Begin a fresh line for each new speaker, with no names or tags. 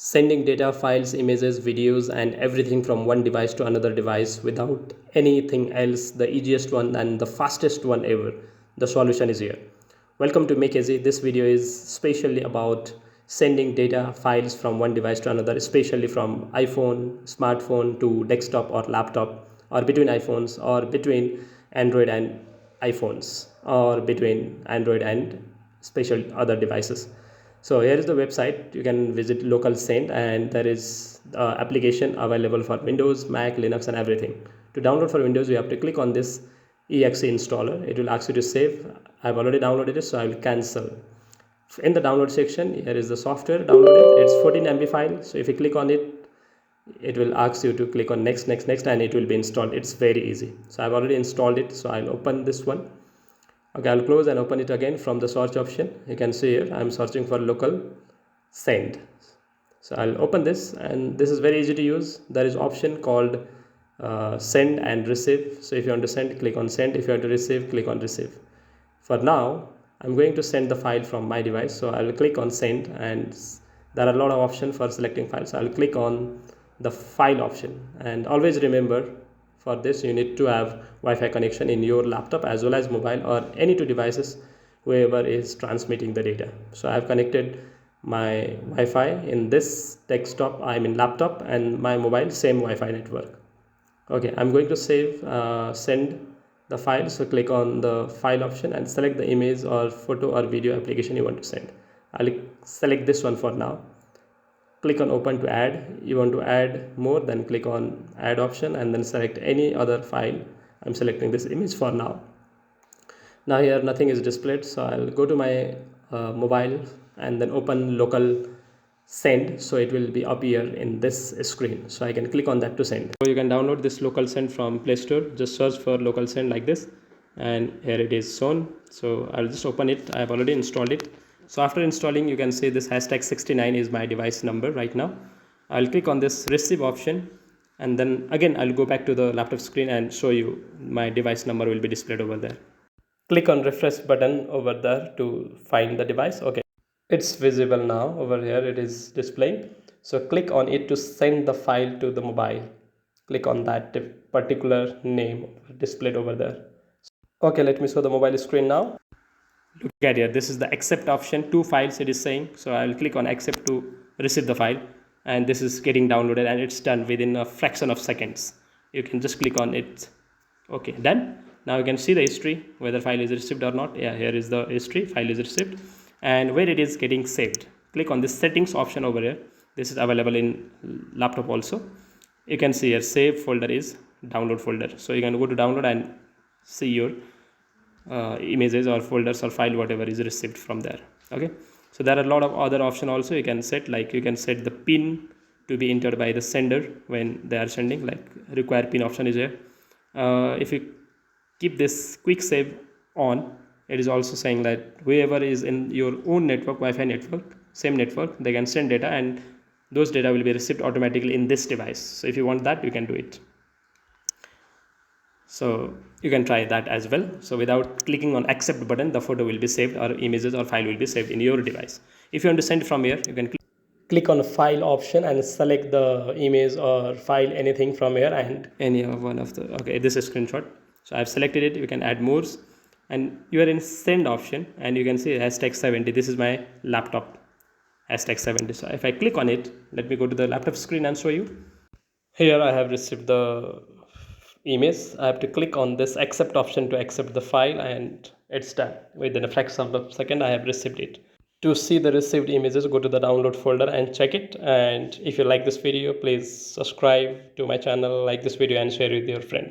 sending data, files, images, videos, and everything from one device to another device without anything else. The easiest one and the fastest one ever. The solution is here. Welcome to Make Easy. This video is specially about sending data, files from one device to another, especially from iPhone, smartphone to desktop or laptop, or between iPhones, or between Android and iPhones, or between Android and special other devices. So here is the website. You can visit LocalSend, and there is application available for Windows, Mac, Linux, and everything. To download for Windows, you have to click on this exe installer. It will ask you to save. I've already downloaded it, so I will cancel. In the download section, here is the software downloaded. It's 14 MB file. So if you click on it, it will ask you to click on next, and it will be installed. It's very easy. So I've already installed it. So I'll open this one. Okay, I'll close and open it again from the search option. You can see here I'm searching for LocalSend. So I'll open this, and this is very easy to use. There is option called send and receive. So if you want to send, click on send. If you want to receive, click on receive. For now, I'm going to send the file from my device, so I'll click on send, and there are a lot of options for selecting files. So I'll click on the file option, and always remember, for this you need to have Wi-Fi connection in your laptop as well as mobile, or any two devices whoever is transmitting the data. So I have connected my Wi-Fi in this desktop, laptop, and my mobile same Wi-Fi network. Okay, I'm going to send the file. So click on the file option and select the image or photo or video application you want to send. I'll select this one for now. Click on open to add. You want to add more, then click on add option and then select any other file. I'm selecting this image for now. Now here nothing is displayed, so I'll go to my mobile and then open LocalSend. So it will be appear in this screen, so I can click on that to send. So you can download this LocalSend from Play Store. Just search for LocalSend like this, and here it is shown. So I'll just open it. I have already installed it. So after installing, you can see this hashtag 69 is my device number right now. I'll click on this receive option, and then again I'll go back to the laptop screen and show you my device number will be displayed over there. Click on refresh button over there to find the device. Okay, it's visible now over here. It is displaying. So click on it to send the file to the mobile. Click on that particular name displayed over there. Okay, let me show the mobile screen now. Look at here, this is the accept option, 2 files it is saying. So I'll click on accept to receive the file, and this is getting downloaded, and it's done within a fraction of seconds. You can just click on it. Okay, done. Now you can see the history, whether file is received or not. Yeah, here is the history, file is received, and where it is getting saved. Click on this settings option over here. This is available in laptop also. You can see here save folder is download folder. So you can go to download and see your images or folders or file whatever is received from there. Okay, so there are a lot of other options also you can set, like you can set the pin to be entered by the sender when they are sending, like require pin option is here. If you keep this quick save on, it is also saying that whoever is in your own network, Wi-Fi network, same network, they can send data, and those data will be received automatically in this device. So if you want that, you can do it. So you can try that as well. So without clicking on accept button, the photo will be saved, or images or file will be saved in your device. If you want to send from here, you can click on file option and select the image or file, anything from here, and any of one of the, okay, this is a screenshot. So I've selected it. You can add more, and you are in send option, and you can see hashtag 70. This is my laptop, hashtag 70. So if I click on it, let me go to the laptop screen and show you. Here I have received the image. I have to click on this accept option to accept the file, and it's done. Within a fraction of a second, I have received it. To see the received images, go to the download folder and check it. And if you like this video, please subscribe to my channel, like this video, and share with your friends.